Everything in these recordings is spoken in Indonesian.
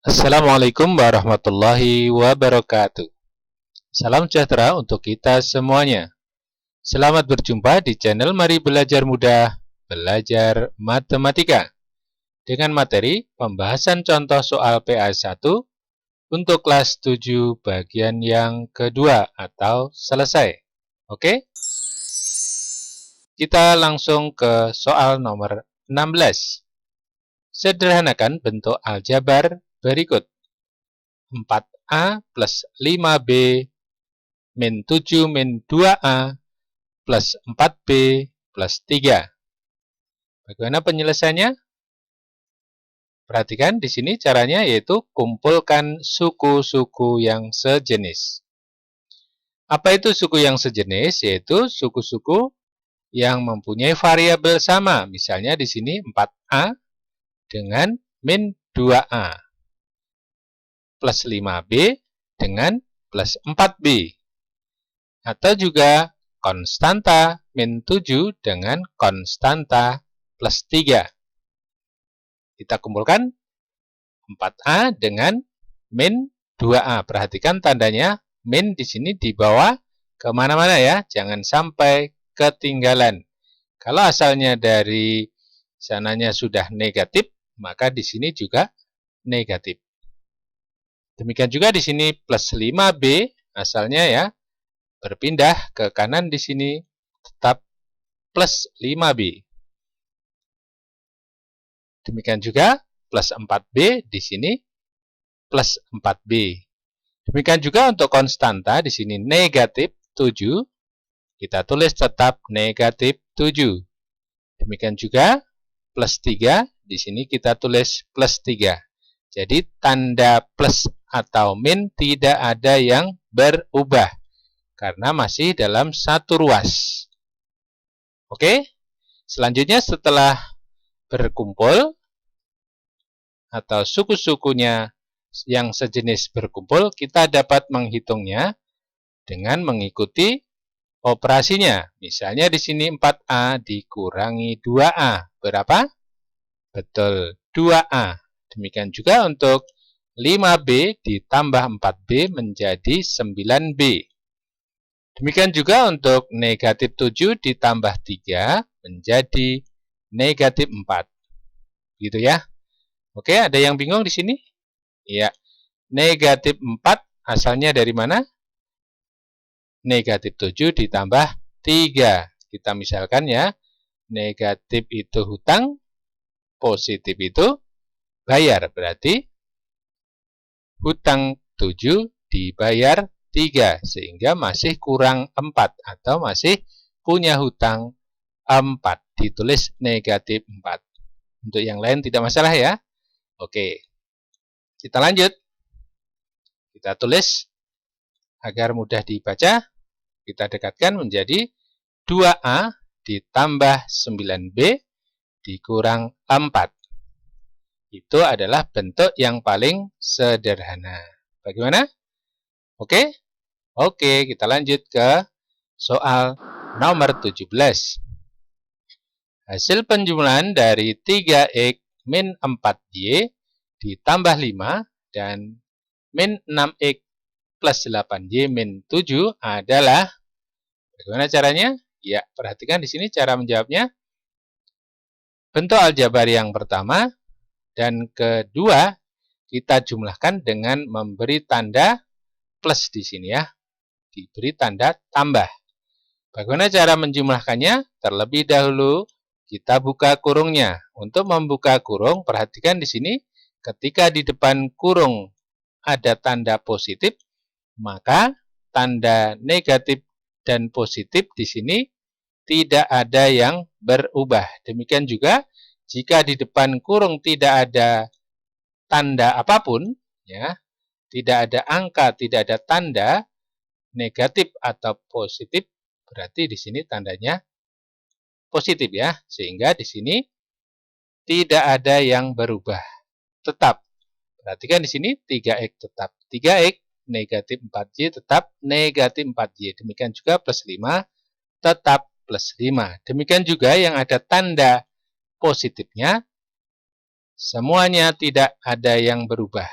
Assalamualaikum warahmatullahi wabarakatuh. Salam sejahtera untuk kita semuanya. Selamat berjumpa di channel Mari Belajar Mudah, Belajar Matematika dengan materi pembahasan contoh soal PA1 untuk kelas 7 bagian yang kedua atau selesai. Oke? Kita langsung ke soal nomor 16. Sederhanakan bentuk aljabar berikut. 4A plus 5B min 7 min 2A plus 4B plus 3. Bagaimana penyelesaiannya? Perhatikan di sini caranya yaitu kumpulkan suku-suku yang sejenis. Apa itu suku yang sejenis? Yaitu suku-suku yang mempunyai variabel sama. Misalnya di sini 4A dengan min 2A. Plus 5B dengan plus 4B. Atau juga konstanta min 7 dengan konstanta plus 3. Kita kumpulkan 4A dengan min 2A. Perhatikan tandanya min di sini dibawa kemana-mana ya. Jangan sampai ketinggalan. Kalau asalnya dari sananya sudah negatif, maka di sini juga negatif. Demikian juga di sini plus 5B asalnya ya, berpindah ke kanan di sini tetap plus 5B. Demikian juga plus 4B di sini plus 4B. Demikian juga untuk konstanta di sini negatif 7, kita tulis tetap negatif 7. Demikian juga plus 3, di sini kita tulis plus 3. Jadi tanda plus atau min tidak ada yang berubah karena masih dalam satu ruas. Oke, selanjutnya setelah berkumpul atau suku-sukunya yang sejenis berkumpul, kita dapat menghitungnya dengan mengikuti operasinya. Misalnya di sini 4A dikurangi 2A. Berapa? Betul, 2A. Demikian juga untuk 5B ditambah 4B menjadi 9B. Demikian juga untuk negatif 7 ditambah 3 menjadi negatif 4. Gitu ya. Oke, ada yang bingung di sini? Ya, negatif 4 asalnya dari mana? Negatif 7 ditambah 3. Kita misalkan ya, negatif itu hutang, positif itu bayar. Berarti hutang 7 dibayar 3, sehingga masih kurang 4 atau masih punya hutang 4. Ditulis negatif 4. Untuk yang lain tidak masalah ya. Oke, kita lanjut. Kita tulis agar mudah dibaca. Kita dekatkan menjadi 2A ditambah 9B dikurang 4. Itu adalah bentuk yang paling sederhana. Bagaimana? Oke? Oke, kita lanjut ke soal nomor 17. Hasil penjumlahan dari 3X min 4Y ditambah 5 dan min 6X plus 8Y min 7 adalah, bagaimana caranya? Ya, perhatikan di sini cara menjawabnya. Bentuk aljabar yang pertama dan kedua kita jumlahkan dengan memberi tanda plus di sini ya. Diberi tanda tambah. Bagaimana cara menjumlahkannya? Terlebih dahulu kita buka kurungnya. Untuk membuka kurung, perhatikan di sini ketika di depan kurung ada tanda positif, maka tanda negatif dan positif di sini tidak ada yang berubah. Demikian juga jika di depan kurung tidak ada tanda apapun, ya, tidak ada angka, tidak ada tanda negatif atau positif, berarti di sini tandanya positif ya, sehingga di sini tidak ada yang berubah. Tetap. Perhatikan di sini 3X tetap 3X, negatif 4Y tetap negatif 4Y. Demikian juga plus 5 tetap plus 5. Demikian juga yang ada tanda positifnya, semuanya tidak ada yang berubah.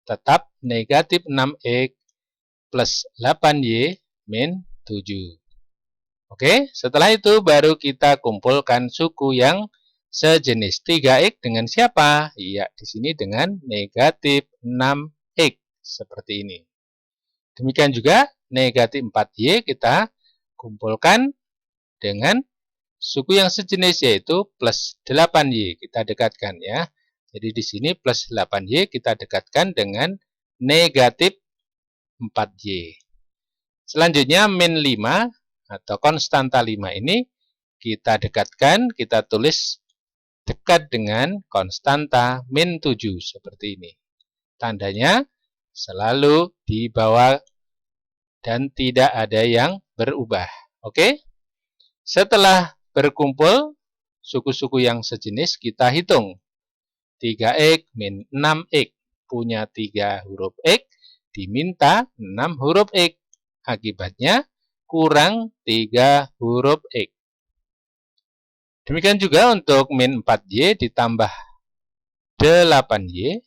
tetap negatif 6X plus 8Y min 7. Oke, setelah itu baru kita kumpulkan suku yang sejenis. 3X dengan siapa? Iya, di sini dengan negatif 6X. Seperti ini. Demikian juga negatif 4Y kita kumpulkan dengan suku yang sejenis yaitu plus 8Y. Kita dekatkan ya. Jadi di sini plus 8Y kita dekatkan dengan negatif 4Y. Selanjutnya min 5 atau konstanta 5 ini kita dekatkan, kita tulis dekat dengan konstanta min 7 seperti ini. Tandanya selalu di bawah dan tidak ada yang berubah. Oke? Setelah berkumpul suku-suku yang sejenis kita hitung. 3X min 6X punya 3 huruf X diminta 6 huruf X. Akibatnya kurang 3 huruf X. Demikian juga untuk min 4Y ditambah 8Y.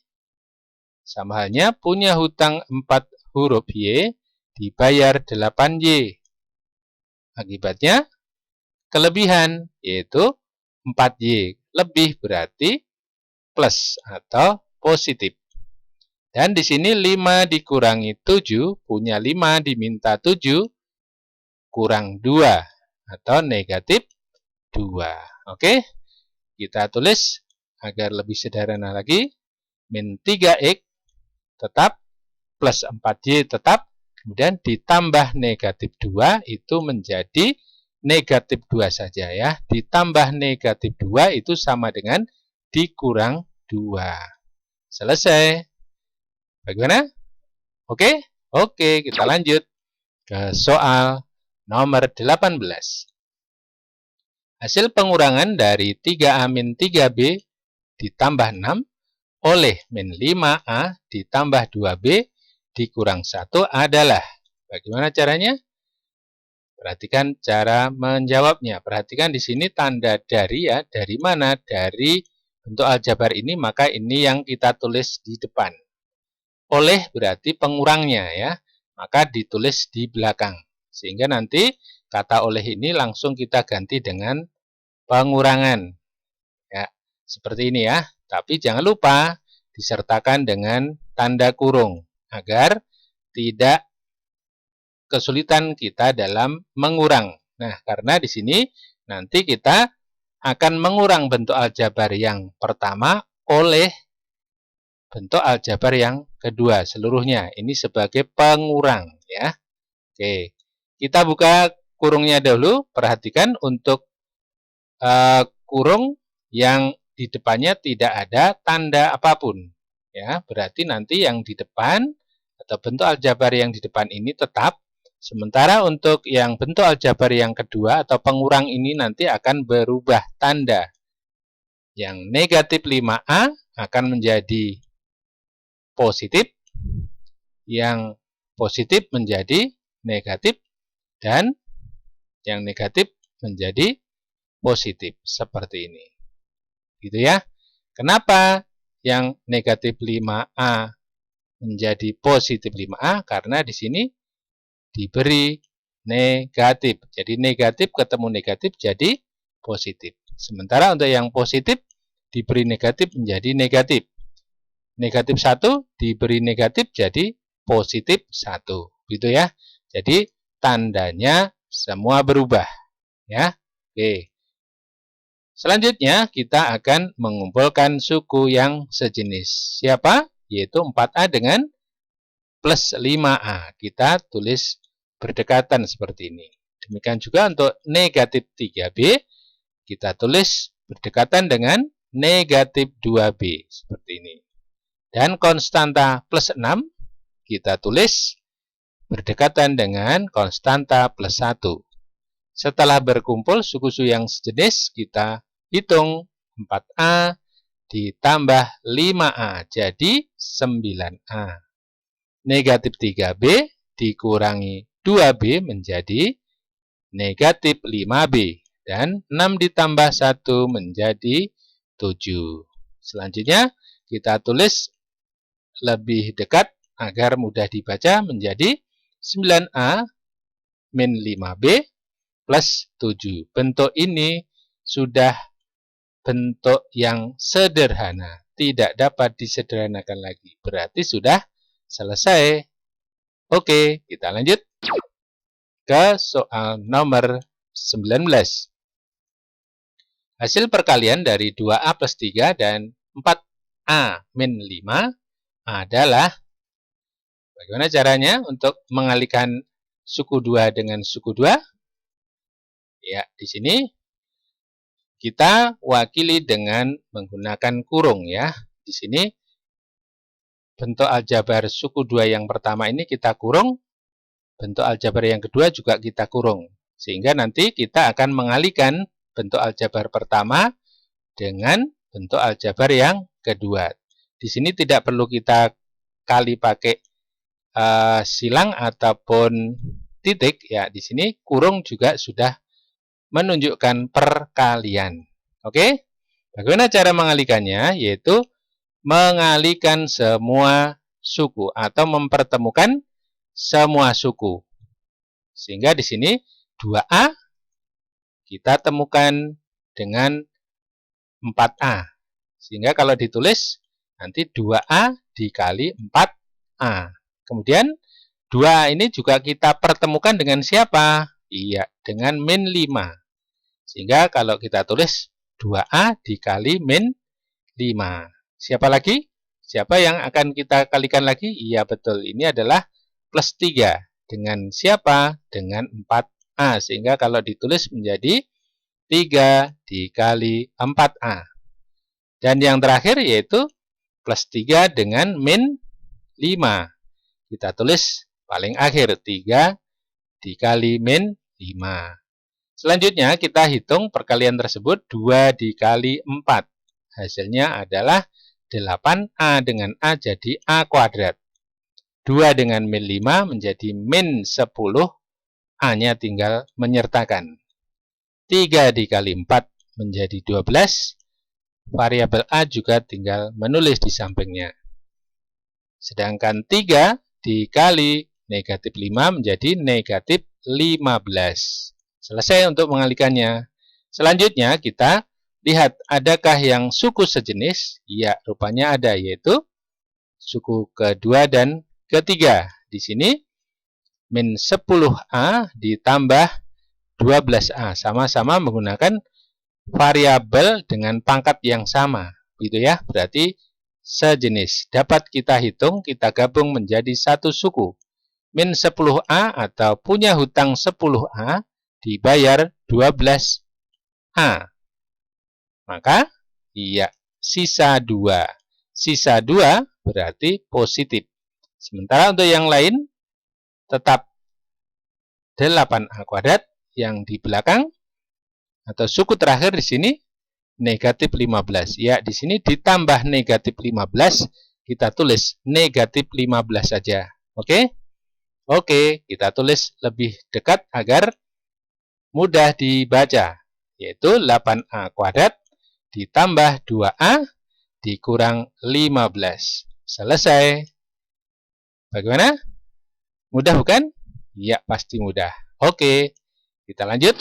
Sama halnya punya hutang 4 huruf Y dibayar 8Y. Akibatnya kelebihan yaitu 4Y lebih berarti plus atau positif. Dan di sini 5 dikurangi 7 punya 5 diminta 7 kurang 2 atau negatif 2. Oke, kita tulis agar lebih sederhana lagi. Min 3X tetap plus 4Y tetap. Kemudian ditambah negatif 2 itu menjadi negatif 2 saja ya. Ditambah negatif 2 itu sama dengan dikurang 2. Selesai. Bagaimana? Oke? Oke, kita lanjut ke soal nomor 18. Hasil pengurangan dari 3A min 3B ditambah 6 oleh min 5A ditambah 2B dikurang 1 adalah. Bagaimana caranya? Perhatikan cara menjawabnya. Perhatikan di sini tanda dari ya. Dari mana? Dari bentuk aljabar ini, maka ini yang kita tulis di depan. Oleh berarti pengurangnya ya. Maka ditulis di belakang. Sehingga nanti kata oleh ini langsung kita ganti dengan pengurangan. Ya, seperti ini ya. Tapi jangan lupa disertakan dengan tanda kurung agar tidak kesulitan kita dalam mengurang. Nah, karena di sini nanti kita akan mengurang bentuk aljabar yang pertama oleh bentuk aljabar yang kedua seluruhnya. Ini sebagai pengurang ya. Oke. Kita buka kurungnya dulu. Perhatikan untuk kurung yang di depannya tidak ada tanda apapun. Ya, berarti nanti yang di depan atau bentuk aljabar yang di depan ini tetap. Sementara untuk yang bentuk aljabar yang kedua atau pengurang ini nanti akan berubah tanda. Yang negatif 5A akan menjadi positif, yang positif menjadi negatif, dan yang negatif menjadi positif. Seperti ini. Gitu ya. Kenapa yang negatif 5A menjadi positif 5A? Karena di sini diberi negatif. Jadi negatif ketemu negatif jadi positif. Sementara untuk yang positif diberi negatif menjadi negatif. Negatif 1 diberi negatif jadi positif 1. Gitu ya. Jadi tandanya semua berubah. Ya. Oke. Selanjutnya kita akan mengumpulkan suku yang sejenis. Siapa? Yaitu 4A dengan plus 5A. Kita tulis berdekatan seperti ini. Demikian juga untuk negatif 3B, kita tulis berdekatan dengan negatif 2B. Seperti ini. Dan konstanta plus 6, kita tulis berdekatan dengan konstanta plus 1. Setelah berkumpul suku-suku yang sejenis, kita hitung 4A ditambah 5A, jadi 9A. Negatif 3B dikurangi 2B menjadi negatif 5B. Dan 6 ditambah 1 menjadi 7. Selanjutnya kita tulis lebih dekat agar mudah dibaca menjadi 9A min 5B plus 7. Bentuk ini sudah bentuk yang sederhana, tidak dapat disederhanakan lagi. Berarti sudah selesai. Oke, kita lanjut ke soal nomor 19. Hasil perkalian dari 2A plus 3 dan 4A min 5 adalah, bagaimana caranya untuk mengalihkan suku 2 dengan suku 2? Ya, di sini kita wakili dengan menggunakan kurung ya. Di sini bentuk aljabar suku 2 yang pertama ini kita kurung, bentuk aljabar yang kedua juga kita kurung. Sehingga nanti kita akan mengalihkan bentuk aljabar pertama dengan bentuk aljabar yang kedua. Di sini tidak perlu kita kali pakai silang ataupun titik ya. Di sini kurung juga sudah menunjukkan perkalian. Oke? Bagaimana cara mengalihkannya? Yaitu mengalihkan semua suku atau mempertemukan semua suku. Sehingga di sini 2A kita temukan dengan 4A. Sehingga kalau ditulis nanti 2A dikali 4A. Kemudian 2A ini juga kita pertemukan dengan siapa? Iya, dengan min 5. Sehingga kalau kita tulis 2A dikali min 5. Siapa lagi? Siapa yang akan kita kalikan lagi? Iya, betul. Ini adalah plus 3. Dengan siapa? Dengan 4A. Sehingga kalau ditulis menjadi 3 dikali 4A. Dan yang terakhir yaitu plus 3 dengan min 5. Kita tulis paling akhir 3 dikali min 5. Selanjutnya kita hitung perkalian tersebut 2 dikali 4. Hasilnya adalah 8A dengan A jadi A kuadrat. 2 dengan min 5 menjadi min 10. A-nya tinggal menyertakan. 3 dikali 4 menjadi 12. Variabel A juga tinggal menulis di sampingnya. Sedangkan 3 dikali negatif 5 menjadi negatif 15. Selesai untuk mengalihkannya. Selanjutnya kita lihat adakah yang suku sejenis? Ya, rupanya ada, yaitu suku kedua dan ketiga. Di sini min 10A ditambah 12A. Sama-sama menggunakan variabel dengan pangkat yang sama. Gitu ya, berarti sejenis. Dapat kita hitung, kita gabung menjadi satu suku. Min 10A atau punya hutang 10A dibayar 12A. Maka, iya, sisa 2. Sisa 2 berarti positif. Sementara untuk yang lain, tetap 8A kuadrat yang di belakang, atau suku terakhir di sini, negatif 15. Ya, di sini ditambah negatif 15, kita tulis negatif 15 saja. Oke? Oke, kita tulis lebih dekat agar mudah dibaca, yaitu 8A kuadrat ditambah 2A dikurang 15. Selesai. Bagaimana? Mudah bukan? Ya, pasti mudah. Oke, kita lanjut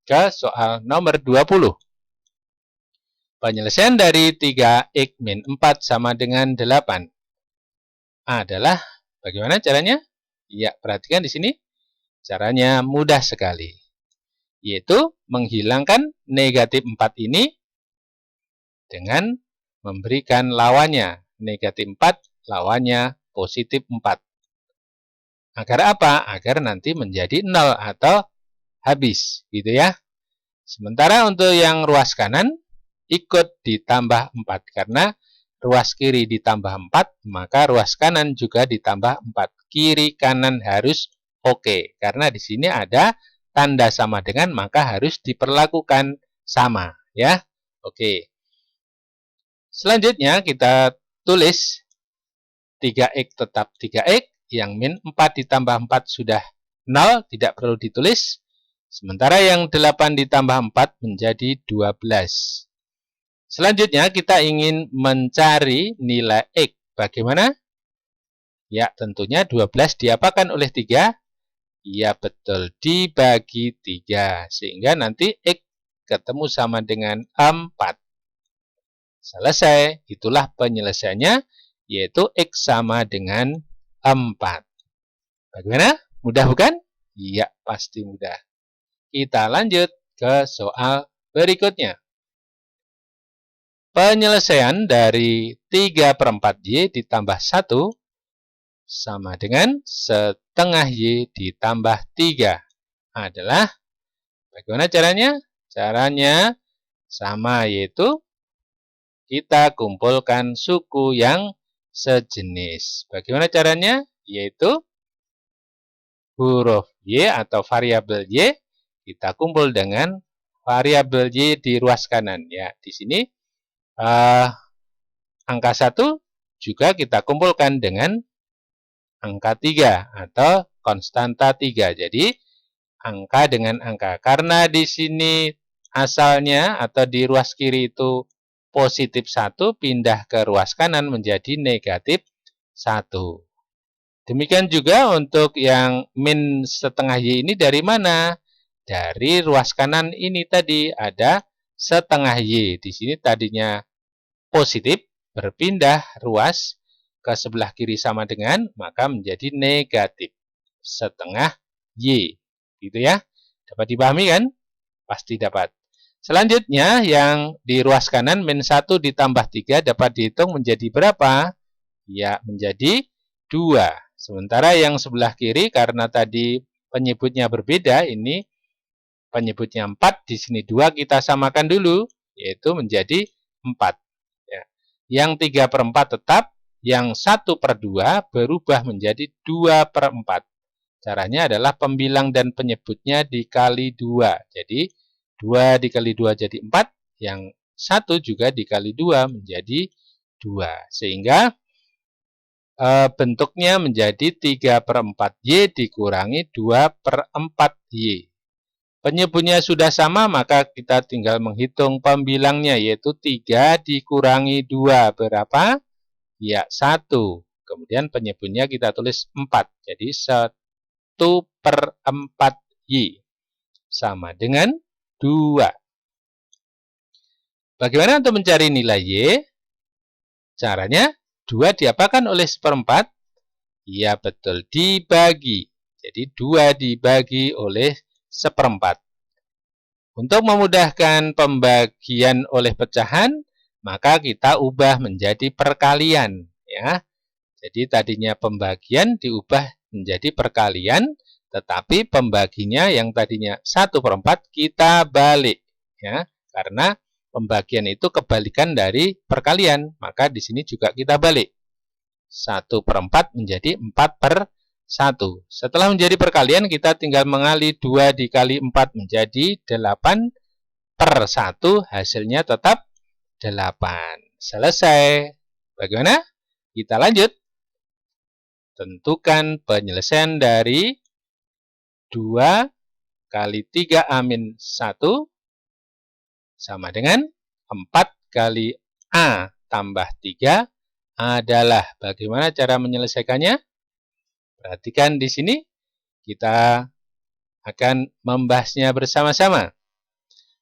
ke soal nomor 20. Penyelesaian dari 3x min 4 sama dengan 8 adalah, bagaimana caranya? Ya, perhatikan di sini. Caranya mudah sekali, yaitu menghilangkan negatif 4 ini dengan memberikan lawannya. Negatif 4 lawannya positif 4. Agar apa? Agar nanti menjadi 0 atau habis, gitu ya. Sementara untuk yang ruas kanan ikut ditambah 4, karena ruas kiri ditambah 4, maka ruas kanan juga ditambah 4. Kiri kanan harus oke, karena di sini ada tanda sama dengan, maka harus diperlakukan sama, ya. Oke. Selanjutnya kita tulis 3x tetap 3x, yang min 4 ditambah 4 sudah 0, tidak perlu ditulis. Sementara yang 8 ditambah 4 menjadi 12. Selanjutnya kita ingin mencari nilai x. bagaimana? Ya, tentunya 12 diapakan oleh 3? Ya, betul, dibagi 3. Sehingga nanti X ketemu sama dengan 4. Selesai, itulah penyelesaiannya, yaitu X sama dengan 4. Bagaimana? Mudah bukan? Iya, pasti mudah. Kita lanjut ke soal berikutnya. Penyelesaian dari 3/4Y ditambah 1 sama dengan setengah Y ditambah 3 adalah, bagaimana caranya? Caranya sama, yaitu kita kumpulkan suku yang sejenis. Bagaimana caranya? Yaitu huruf Y atau variabel Y kita kumpul dengan variabel Y di ruas kanan. Ya, di sini angka 1 juga kita kumpulkan dengan angka 3 atau konstanta 3. Jadi, angka dengan angka. Karena di sini asalnya atau di ruas kiri itu positif 1, pindah ke ruas kanan menjadi negatif 1. Demikian juga untuk yang min setengah Y ini dari mana? Dari ruas kanan ini tadi ada setengah Y. Di sini tadinya positif, berpindah ruas ke sebelah kiri sama dengan, maka menjadi negatif setengah Y. Gitu ya. Dapat dipahami kan? Pasti dapat. Selanjutnya, yang di ruas kanan min 1 ditambah 3 dapat dihitung menjadi berapa? Ya, menjadi 2. Sementara yang sebelah kiri, karena tadi penyebutnya berbeda, ini penyebutnya 4, di sini 2 kita samakan dulu, yaitu menjadi 4. Ya. Yang 3/4 tetap, yang 1/2 berubah menjadi 2/4. Caranya adalah pembilang dan penyebutnya dikali 2. Jadi, 2 dikali 2 jadi 4, yang 1 juga dikali 2 menjadi 2. Sehingga bentuknya menjadi 3/4Y dikurangi 2/4Y. Penyebutnya sudah sama, maka kita tinggal menghitung pembilangnya, yaitu 3 dikurangi 2 berapa? Ya, 1. Kemudian penyebutnya kita tulis 4. Jadi 1/4Y sama dengan 2. Bagaimana untuk mencari nilai Y? Caranya, 2 diapakan oleh 1/4? Ya, betul, dibagi. Jadi 2 dibagi oleh 1/4. Untuk memudahkan pembagian oleh pecahan, maka kita ubah menjadi perkalian, ya. Jadi tadinya pembagian diubah menjadi perkalian, tetapi pembaginya yang tadinya 1/4 kita balik, ya. Karena pembagian itu kebalikan dari perkalian, maka di sini juga kita balik. 1/4 menjadi 4/1. Setelah menjadi perkalian, kita tinggal mengali 2 dikali 4 menjadi 8/1, hasilnya tetap 8. Selesai. Bagaimana? Kita lanjut. Tentukan penyelesaian dari 2 kali 3A-1 sama dengan 4 kali A tambah 3 adalah, bagaimana cara menyelesaikannya? Perhatikan di sini, kita akan membahasnya bersama-sama.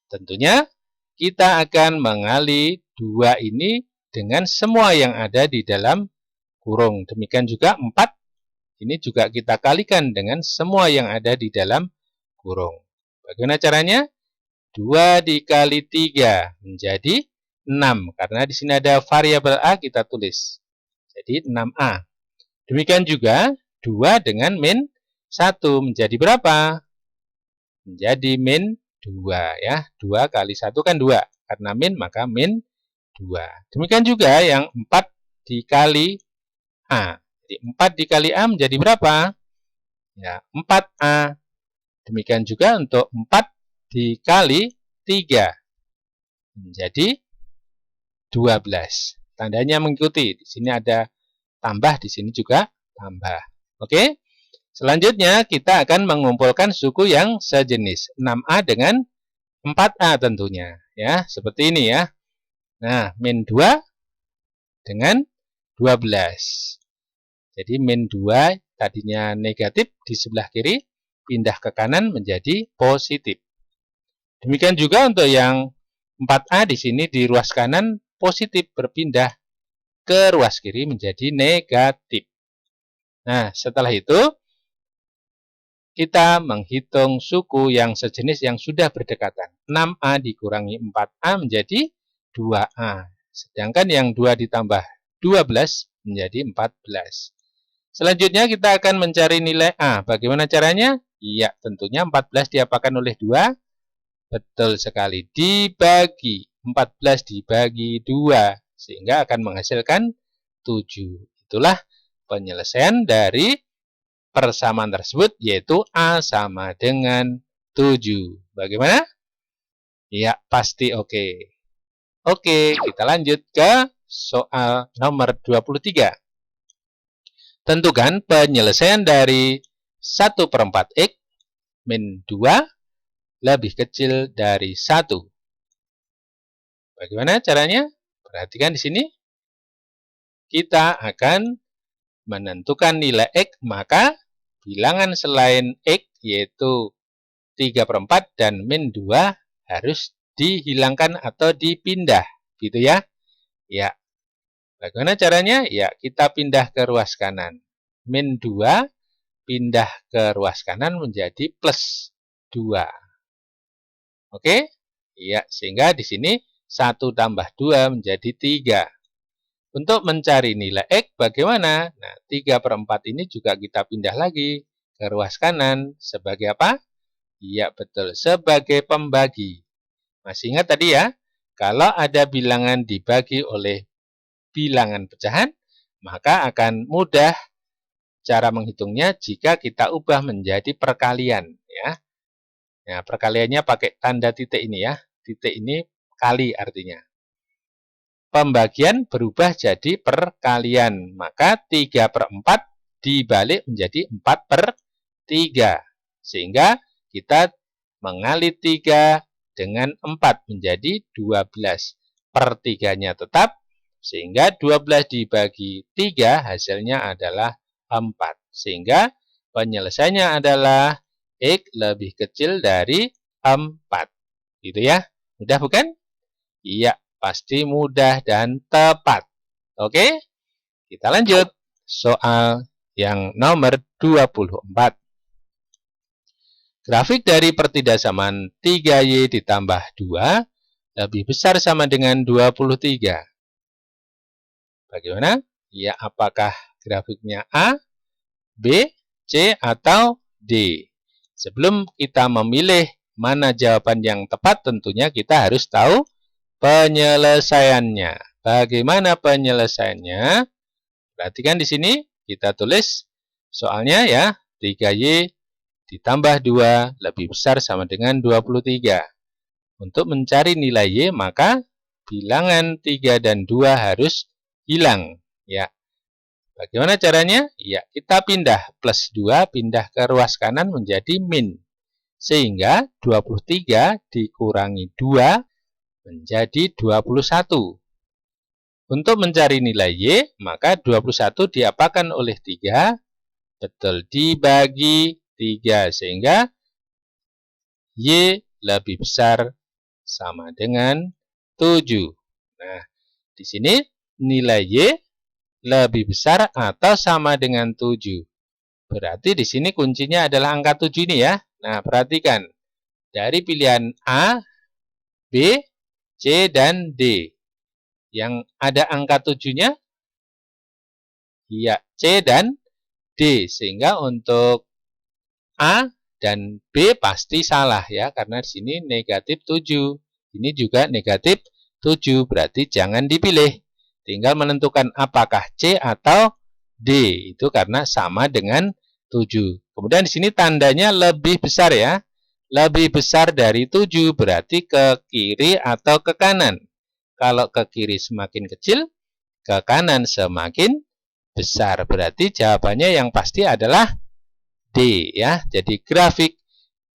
Tentunya, kita akan mengali 2 ini dengan semua yang ada di dalam kurung. Demikian juga 4, ini juga kita kalikan dengan semua yang ada di dalam kurung. Bagaimana caranya? 2 dikali 3 menjadi 6. Karena di sini ada variabel A, kita tulis. Jadi 6A. Demikian juga 2 dengan min 1 menjadi berapa? Menjadi min 2, ya. 2 kali 1 kan 2. Karena min maka min 2. Demikian juga yang 4 dikali A. Jadi 4 dikali A menjadi berapa? Ya, 4A. Demikian juga untuk 4 dikali 3 menjadi 12. Tandanya mengikuti. Di sini ada tambah, di sini juga tambah. Oke? Selanjutnya kita akan mengumpulkan suku yang sejenis. 6A dengan 4A tentunya. Ya, seperti ini ya. Nah, min 2 dengan 12. Jadi min 2 tadinya negatif di sebelah kiri, pindah ke kanan menjadi positif. Demikian juga untuk yang 4A di sini di ruas kanan positif berpindah ke ruas kiri menjadi negatif. Nah, setelah itu kita menghitung suku yang sejenis yang sudah berdekatan. 6A dikurangi 4A menjadi 2A. Sedangkan yang 2 ditambah 12 menjadi 14. Selanjutnya kita akan mencari nilai A. Bagaimana caranya? Iya, tentunya 14 diapakan oleh 2? Betul sekali. Dibagi. 14 dibagi 2. Sehingga akan menghasilkan 7. Itulah penyelesaian dari persamaan tersebut, yaitu A sama dengan 7. Bagaimana? Ya, pasti oke. Oke, kita lanjut ke soal nomor 23. Tentukan penyelesaian dari 1/4 X min 2 lebih kecil dari 1. Bagaimana caranya? Perhatikan di sini. Kita akan menentukan nilai X, maka bilangan selain X yaitu 3/4 dan min 2 harus dihilangkan atau dipindah, gitu ya. Ya. Bagaimana caranya? Ya, kita pindah ke ruas kanan. Min 2 pindah ke ruas kanan menjadi plus 2. Oke? Ya, sehingga di sini 1 tambah 2 menjadi 3. Untuk mencari nilai X bagaimana? Nah, 3/4 ini juga kita pindah lagi ke ruas kanan. Sebagai apa? Iya, betul. Sebagai pembagi. Masih ingat tadi ya? Kalau ada bilangan dibagi oleh bilangan pecahan, maka akan mudah cara menghitungnya jika kita ubah menjadi perkalian. Ya. Nah, perkaliannya pakai tanda titik ini ya. Titik ini kali artinya. Pembagian berubah jadi perkalian. Maka 3/4 dibalik menjadi 4/3. Sehingga kita mengali 3 dengan 4 menjadi 12. Per-3-nya tetap. Sehingga 12 dibagi 3 hasilnya adalah 4. Sehingga penyelesaiannya adalah X lebih kecil dari 4. Gitu ya. Mudah bukan? Iya. Pasti mudah dan tepat. Oke? Kita lanjut. Soal yang nomor 24. Grafik dari pertidaksamaan 3Y ditambah 2 lebih besar sama dengan 23. Bagaimana? Ya, apakah grafiknya A, B, C, atau D? Sebelum kita memilih mana jawaban yang tepat, tentunya kita harus tahu penyelesaiannya. Bagaimana penyelesaiannya? Perhatikan di sini, kita tulis soalnya ya, 3Y ditambah 2 lebih besar sama dengan 23. Untuk mencari nilai Y, maka bilangan 3 dan 2 harus hilang. Ya. Bagaimana caranya? Ya, kita pindah plus 2, pindah ke ruas kanan menjadi min. Sehingga 23 dikurangi 2 menjadi 21. Untuk mencari nilai Y, maka 21 diapakan oleh 3? Betul, dibagi 3. Sehingga Y lebih besar sama dengan 7. Nah, di sini nilai Y lebih besar atau sama dengan 7. Berarti di sini kuncinya adalah angka 7 ini ya. Nah, perhatikan. Dari pilihan A, B, C, dan D. Yang ada angka 7-nya, ya, C dan D. Sehingga untuk A dan B pasti salah ya. Karena di sini negatif 7. Ini juga negatif 7. Berarti jangan dipilih. Tinggal menentukan apakah C atau D. Itu karena sama dengan 7. Kemudian di sini tandanya lebih besar ya. Lebih besar dari 7 berarti ke kiri atau ke kanan. Kalau ke kiri semakin kecil, ke kanan semakin besar. Berarti jawabannya yang pasti adalah D ya. Jadi grafik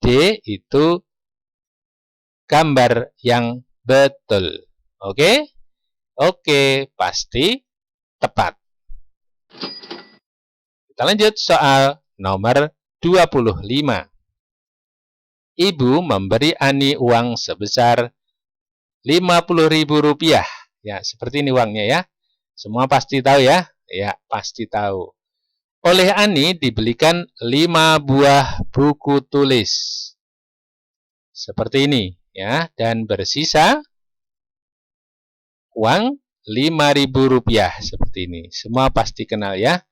D itu gambar yang betul. Oke? Oke, pasti tepat. Kita lanjut soal nomor 25. Ibu memberi Ani uang sebesar Rp50.000. Ya, seperti ini uangnya ya. Semua pasti tahu ya? Ya, pasti tahu. Oleh Ani dibelikan 5 buah buku tulis. Seperti ini ya, dan bersisa uang Rp5.000 seperti ini. Semua pasti kenal ya.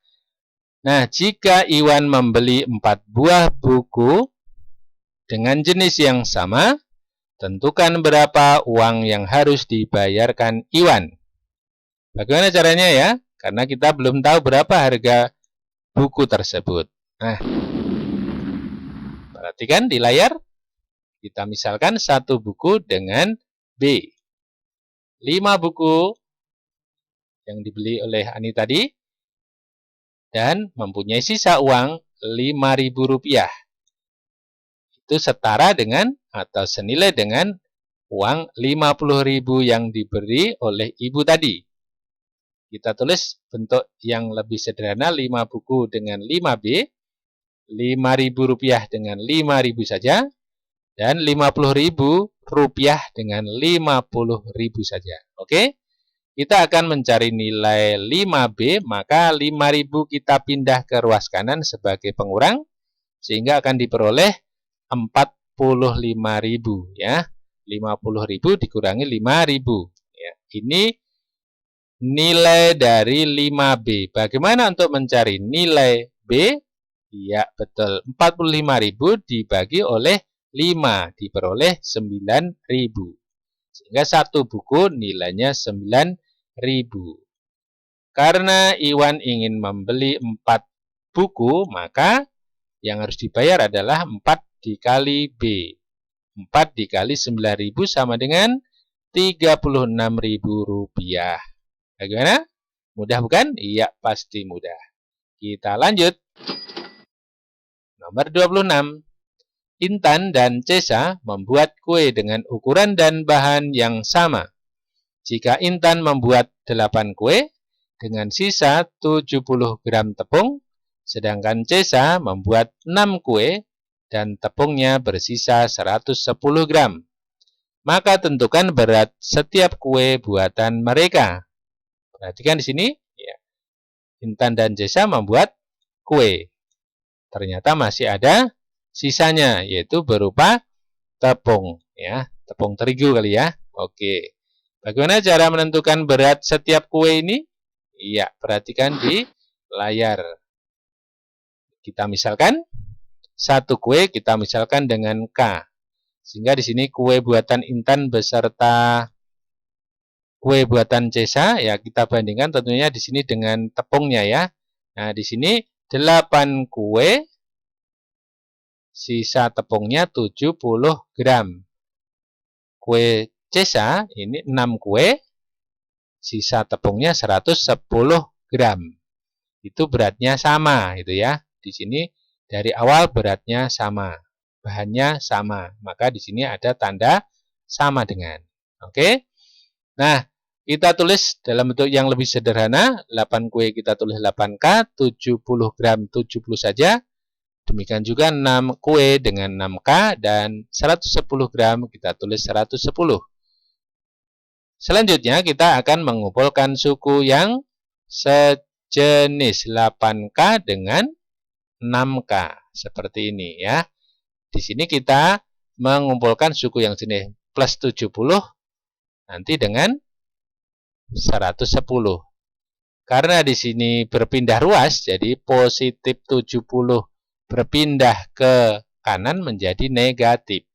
Nah, jika Iwan membeli 4 buah buku dengan jenis yang sama, tentukan berapa uang yang harus dibayarkan Iwan. Bagaimana caranya ya? Karena kita belum tahu berapa harga buku tersebut. Nah, perhatikan di layar. Kita misalkan satu buku dengan B. 5 buku yang dibeli oleh Ani tadi dan mempunyai sisa uang Rp5.000. Itu setara dengan atau senilai dengan uang Rp50.000 yang diberi oleh ibu tadi. Kita tulis bentuk yang lebih sederhana, 5 buku dengan 5B, Rp5.000 dengan Rp5.000 saja, dan Rp50.000 dengan Rp50.000 saja. Oke? Kita akan mencari nilai 5B, maka 5.000 kita pindah ke ruas kanan sebagai pengurang, sehingga akan diperoleh 45.000 ya. 50.000 dikurangi 5.000 ya. Ini nilai dari 5B. Bagaimana untuk mencari nilai B? Ya, betul. 45.000 dibagi oleh 5 diperoleh 9.000. Sehingga satu buku nilainya 9.000. Karena Iwan ingin membeli 4 buku, maka yang harus dibayar adalah 4 dikali B. 4 dikali 9.000 sama dengan Rp36.000. Bagaimana? Mudah bukan? Iya, pasti mudah. Kita lanjut. Nomor 26. Intan dan Cesa membuat kue dengan ukuran dan bahan yang sama. Jika Intan membuat 8 kue dengan sisa 70 gram tepung, sedangkan Cesa membuat 6 kue dan tepungnya bersisa 110 gram. Maka tentukan berat setiap kue buatan mereka. Perhatikan di sini, ya. Intan dan Cesa membuat kue. Ternyata masih ada sisanya, yaitu berupa tepung, ya, tepung terigu kali ya. Oke. Bagaimana cara menentukan berat setiap kue ini? Iya, perhatikan di layar. Kita misalkan satu kue kita misalkan dengan K. Sehingga di sini kue buatan Intan beserta kue buatan Cesa, ya kita bandingkan tentunya di sini dengan tepungnya ya. Nah, di sini 8 kue, sisa tepungnya 70 gram. Kue Cesa ini 6 kue, sisa tepungnya 110 gram. Itu beratnya sama, gitu ya. Di sini dari awal beratnya sama, bahannya sama, maka di sini ada tanda sama dengan. Oke. Nah, kita tulis dalam bentuk yang lebih sederhana, 8 kue kita tulis 8K, 70 gram 70 saja. Demikian juga 6 kue dengan 6K dan 110 gram kita tulis 110. Selanjutnya kita akan mengumpulkan suku yang sejenis 8K dengan 6K seperti ini ya. Di sini kita mengumpulkan suku yang sini plus 70 nanti dengan 110. Karena di sini berpindah ruas, jadi positif 70 berpindah ke kanan menjadi negatif.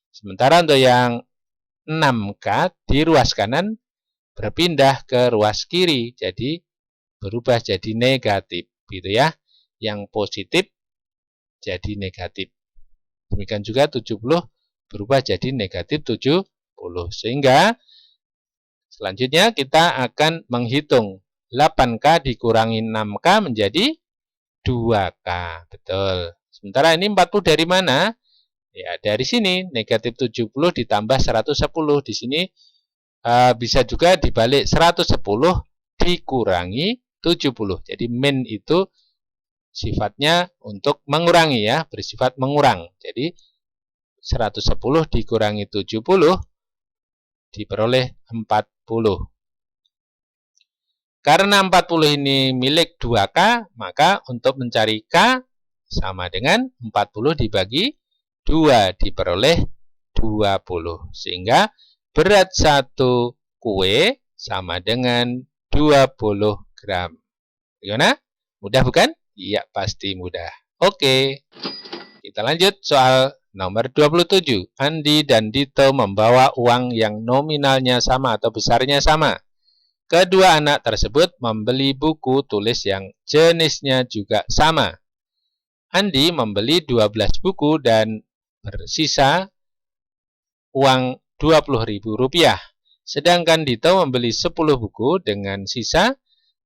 Sementara untuk yang 6K di ruas kanan berpindah ke ruas kiri, jadi berubah jadi negatif, gitu ya. Yang positif jadi negatif. Demikian juga 70 berubah jadi negatif 70. Sehingga selanjutnya kita akan menghitung 8K dikurangi 6K menjadi 2K. Betul. Sementara ini 40 dari mana? Ya, dari sini. Negatif 70 ditambah 110. Di sini bisa juga dibalik 110 dikurangi 70. Jadi min itu sifatnya untuk mengurangi ya, bersifat mengurang. Jadi 110 dikurangi 70 diperoleh 40. Karena 40 ini milik 2K, maka untuk mencari K sama dengan 40 dibagi 2 diperoleh 20. Sehingga berat satu kue sama dengan 20 gram. Gimana? Mudah bukan? Iya, pasti mudah. Oke. Kita lanjut soal nomor 27. Andi dan Dito membawa uang yang nominalnya sama atau besarnya sama. Kedua anak tersebut membeli buku tulis yang jenisnya juga sama. Andi membeli 12 buku dan bersisa uang Rp20.000. Sedangkan Dito membeli 10 buku dengan sisa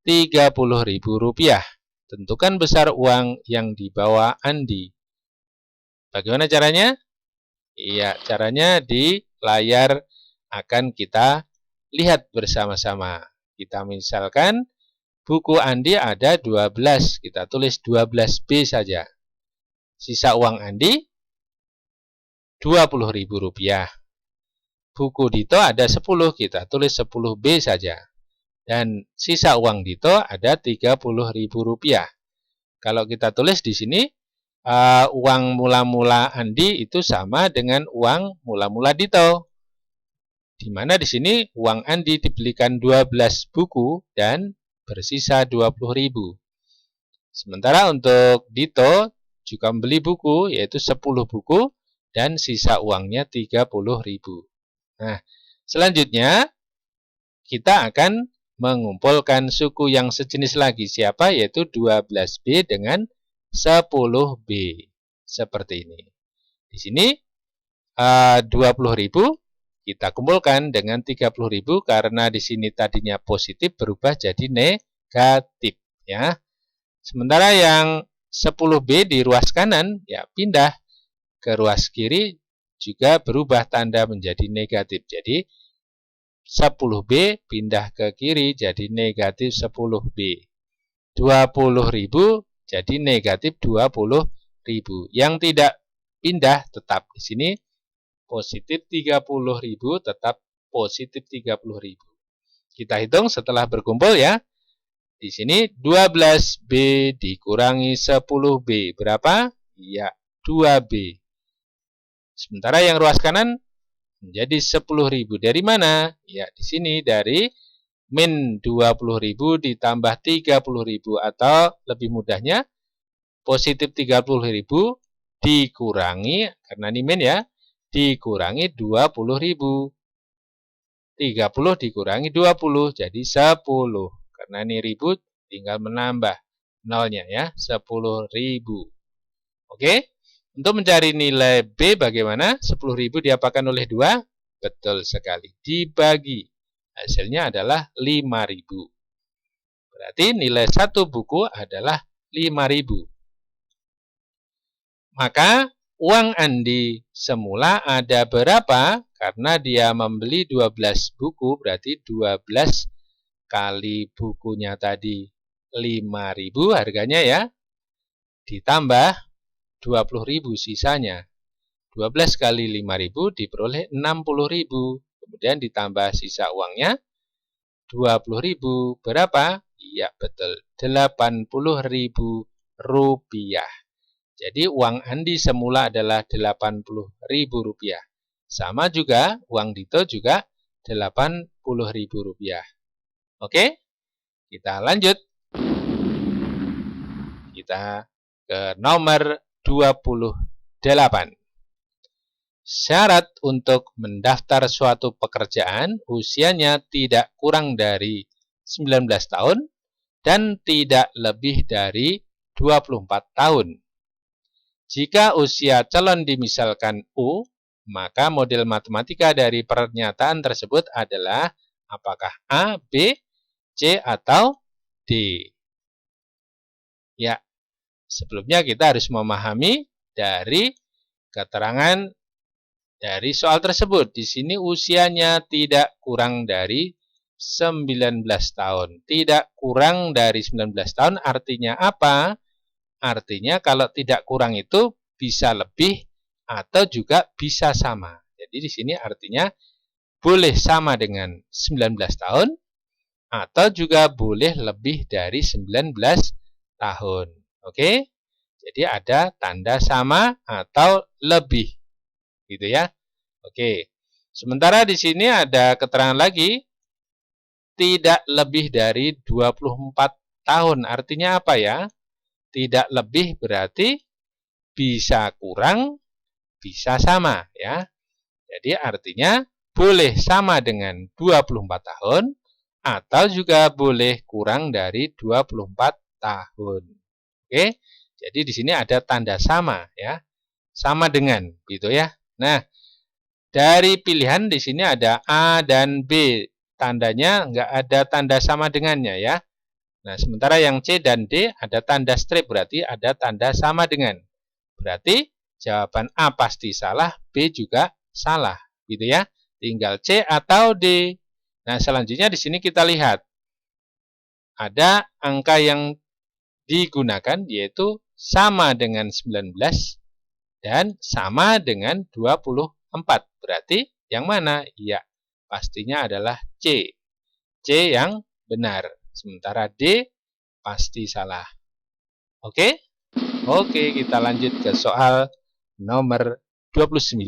Rp30.000. Tentukan besar uang yang dibawa Andi. Bagaimana caranya? Iya, caranya di layar akan kita lihat bersama-sama. Kita misalkan buku Andi ada 12, kita tulis 12B saja. Sisa uang Andi Rp20.000. Buku Dito ada 10, kita tulis 10B saja. Dan sisa uang Dito ada Rp30.000. Kalau kita tulis di sini uang mula-mula Andi itu sama dengan uang mula-mula Dito. Di mana di sini uang Andi dibelikan 12 buku dan bersisa 20.000. Sementara untuk Dito juga membeli buku yaitu 10 buku dan sisa uangnya 30.000. Nah, selanjutnya kita akan mengumpulkan suku yang sejenis lagi. Siapa? Yaitu 12B dengan 10B. Seperti ini. Di sini 20.000 kita kumpulkan dengan 30.000 karena di sini tadinya positif berubah jadi negatif ya. Sementara yang 10B di ruas kanan ya pindah ke ruas kiri juga berubah tanda menjadi negatif. Jadi 10B pindah ke kiri jadi negatif 10B. 20.000 jadi negatif 20.000. Yang tidak pindah tetap di sini positif 30.000 tetap positif 30.000. Kita hitung setelah berkumpul ya. Di sini 12B dikurangi 10B. Berapa? Ya, 2B. Sementara yang ruas kanan menjadi 10.000. Dari mana? Ya, di sini dari min 20.000 ditambah 30.000 atau lebih mudahnya positif 30.000 dikurangi, karena ini min ya, dikurangi 20.000. 30 dikurangi 20 jadi 10. Karena ini ribu tinggal menambah nolnya ya, 10.000. Oke. Untuk mencari nilai B bagaimana? 10.000 diapakan oleh 2? Betul sekali. Dibagi. Hasilnya adalah 5.000. Berarti nilai satu buku adalah 5.000. Maka uang Andi semula ada berapa? Karena dia membeli 12 buku, berarti 12 kali bukunya tadi 5.000 harganya ya. Ditambah 20.000 sisanya. 12 kali 5.000 diperoleh 60.000. Kemudian ditambah sisa uangnya 20.000. Berapa? Iya betul, 80.000 rupiah. Jadi uang Andi semula adalah 80.000 rupiah. Sama juga uang Dito juga 80.000 rupiah. Oke, kita lanjut. Kita ke nomor 28. Syarat untuk mendaftar suatu pekerjaan usianya tidak kurang dari 19 tahun dan tidak lebih dari 24 tahun. Jika usia calon dimisalkan U, maka model matematika dari pernyataan tersebut adalah apakah A, B, C, atau D. Ya, sebelumnya kita harus memahami dari keterangan dari soal tersebut. Di sini usianya tidak kurang dari 19 tahun. Tidak kurang dari 19 tahun artinya apa? Artinya kalau tidak kurang itu bisa lebih atau juga bisa sama. Jadi di sini artinya boleh sama dengan 19 tahun atau juga boleh lebih dari 19 tahun. Oke? Jadi ada tanda sama atau lebih. Gitu ya. Oke. Sementara di sini ada keterangan lagi tidak lebih dari 24 tahun. Artinya apa ya? Tidak lebih berarti bisa kurang, bisa sama ya. Jadi artinya boleh sama dengan 24 tahun atau juga boleh kurang dari 24 tahun. Oke. Jadi di sini ada tanda sama ya. Sama dengan gitu ya. Nah, dari pilihan di sini ada A dan B. Tandanya enggak ada tanda sama dengannya ya. Nah, sementara yang C dan D ada tanda strip, berarti ada tanda sama dengan. Berarti jawaban A pasti salah, B juga salah, gitu ya. Tinggal C atau D. Nah, selanjutnya di sini kita lihat. Ada angka yang digunakan, yaitu sama dengan 19 dan sama dengan 24. Berarti yang mana? Ya, pastinya adalah C. C yang benar. Sementara D pasti salah. Oke? Oke, kita lanjut ke soal nomor 29.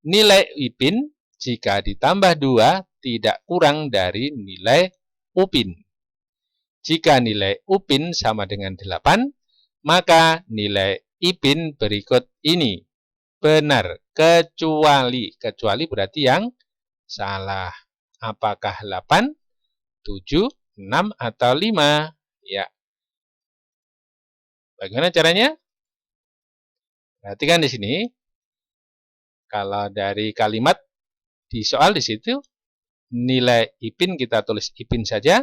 Nilai IPIN jika ditambah 2 tidak kurang dari nilai UPIN. Jika nilai UPIN sama dengan 8, maka nilai IPIN berikut ini benar, kecuali berarti yang salah. Apakah 8, 7, 6 atau 5? Ya. Bagaimana caranya? Perhatikan di sini. Kalau dari kalimat di soal di situ nilai IPIN kita tulis IPIN saja,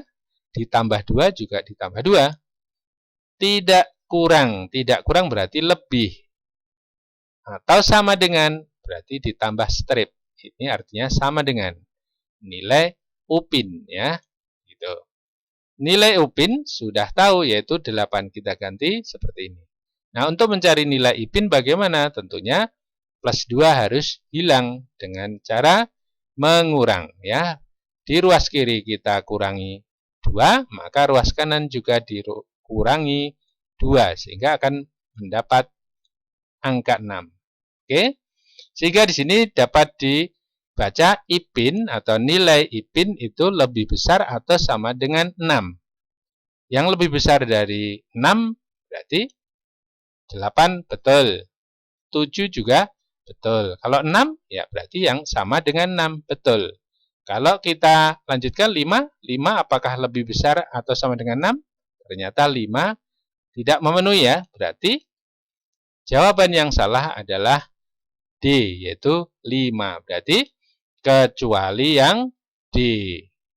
ditambah 2 juga ditambah 2. Tidak kurang berarti lebih. Atau sama dengan berarti ditambah strip. Ini artinya sama dengan nilai UPIN ya. Gitu. Nilai UPIN sudah tahu yaitu 8, kita ganti seperti ini. Nah, untuk mencari nilai IPIN bagaimana? Tentunya plus 2 harus hilang dengan cara mengurang ya. Di ruas kiri kita kurangi 2, maka ruas kanan juga dikurangi 2 sehingga akan mendapat angka 6. Oke? Sehingga di sini dapat dibaca IPIN atau nilai IPIN itu lebih besar atau sama dengan 6. Yang lebih besar dari 6 berarti 8 betul. 7 juga betul. Kalau 6 ya berarti yang sama dengan 6 betul. Kalau kita lanjutkan 5 apakah lebih besar atau sama dengan 6? Ternyata 5 tidak memenuhi ya. Berarti jawaban yang salah adalah D, yaitu 5. Berarti kecuali yang D.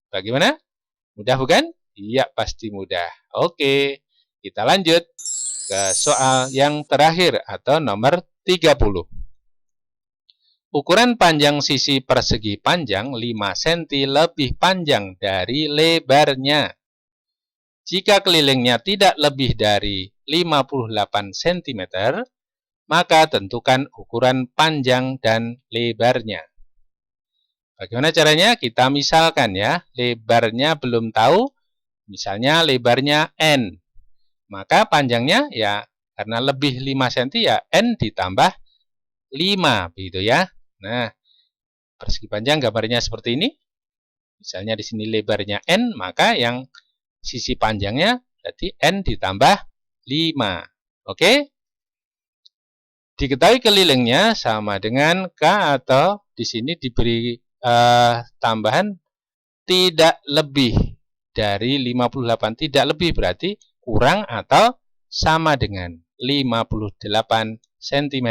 Bagaimana? Mudah bukan? Iya, pasti mudah. Oke, kita lanjut ke soal yang terakhir atau nomor 30. Ukuran panjang sisi persegi panjang 5 cm lebih panjang dari lebarnya. Jika kelilingnya tidak lebih dari 58 cm, maka tentukan ukuran panjang dan lebarnya. Bagaimana caranya? Kita misalkan ya, lebarnya belum tahu, misalnya lebarnya N. Maka panjangnya ya, karena lebih 5 cm ya N ditambah 5, begitu ya. Nah, persegi panjang gambarnya seperti ini. Misalnya di sini lebarnya N, maka yang sisi panjangnya berarti N ditambah 5. Oke? Diketahui kelilingnya sama dengan K atau di sini diberi tambahan tidak lebih dari 58. Tidak lebih berarti kurang atau sama dengan 58 cm.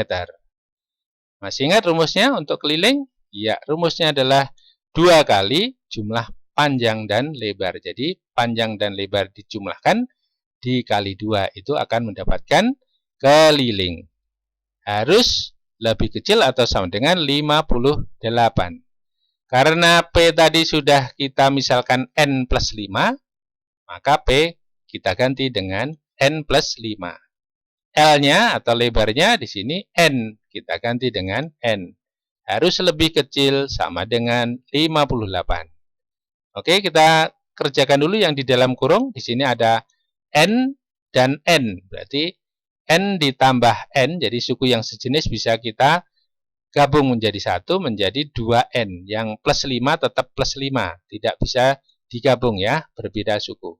Masih ingat rumusnya untuk keliling? Ya, rumusnya adalah 2 kali jumlah panjang dan lebar. Jadi, panjang dan lebar dijumlahkan dikali 2 itu akan mendapatkan keliling. Harus lebih kecil atau sama dengan 58. Karena P tadi sudah kita misalkan N plus 5, maka P kita ganti dengan N plus 5. L-nya atau lebarnya di sini N, kita ganti dengan N. Harus lebih kecil sama dengan 58. Oke, kita kerjakan dulu yang di dalam kurung. Di sini ada N dan N. Berarti N ditambah N, jadi suku yang sejenis bisa kita gabung menjadi satu, menjadi 2N. Yang plus 5 tetap plus 5. Tidak bisa digabung ya, berbeda suku.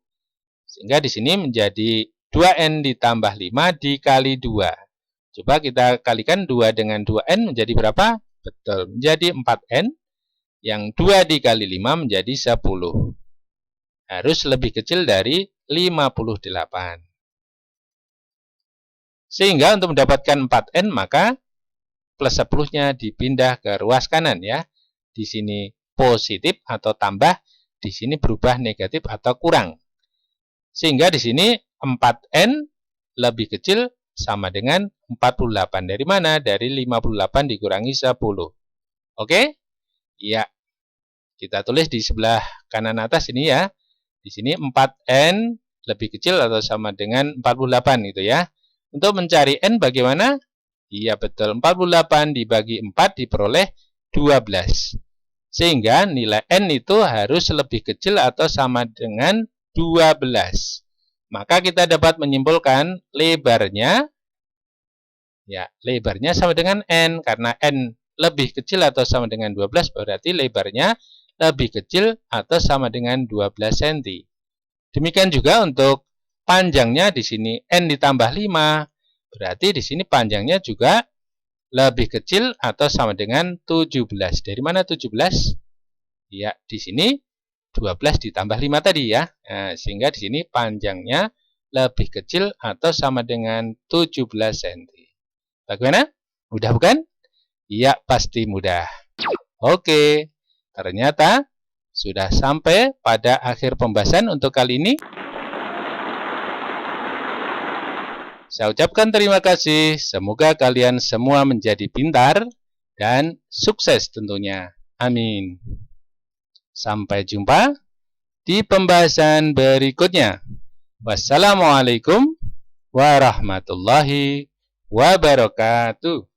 Sehingga di sini menjadi 2N ditambah 5 dikali 2. Coba kita kalikan 2 dengan 2N menjadi berapa? Betul, menjadi 4N. Yang 2 dikali 5 menjadi 10. Harus lebih kecil dari 58. Sehingga untuk mendapatkan 4N maka plus 10-nya dipindah ke ruas kanan ya. Di sini positif atau tambah, di sini berubah negatif atau kurang. Sehingga di sini 4N lebih kecil sama dengan 48. Dari mana? Dari 58 dikurangi 10. Oke? Ya, kita tulis di sebelah kanan atas ini ya. Di sini 4N lebih kecil atau sama dengan 48 gitu ya. Untuk mencari N bagaimana? Iya betul, 48 dibagi 4 diperoleh 12. Sehingga nilai N itu harus lebih kecil atau sama dengan 12. Maka kita dapat menyimpulkan lebarnya, ya lebarnya sama dengan N. Karena N lebih kecil atau sama dengan 12, berarti lebarnya lebih kecil atau sama dengan 12 cm. Demikian juga untuk panjangnya di sini N ditambah 5, berarti di sini panjangnya juga lebih kecil atau sama dengan 17. Dari mana 17? Ya, di sini 12 ditambah 5 tadi ya. Nah, sehingga di sini panjangnya lebih kecil atau sama dengan 17 cm. Bagaimana? Mudah bukan? Iya, pasti mudah. Oke, ternyata sudah sampai pada akhir pembahasan untuk kali ini. Saya ucapkan terima kasih. Semoga kalian semua menjadi pintar dan sukses tentunya. Amin. Sampai jumpa di pembahasan berikutnya. Wassalamualaikum warahmatullahi wabarakatuh.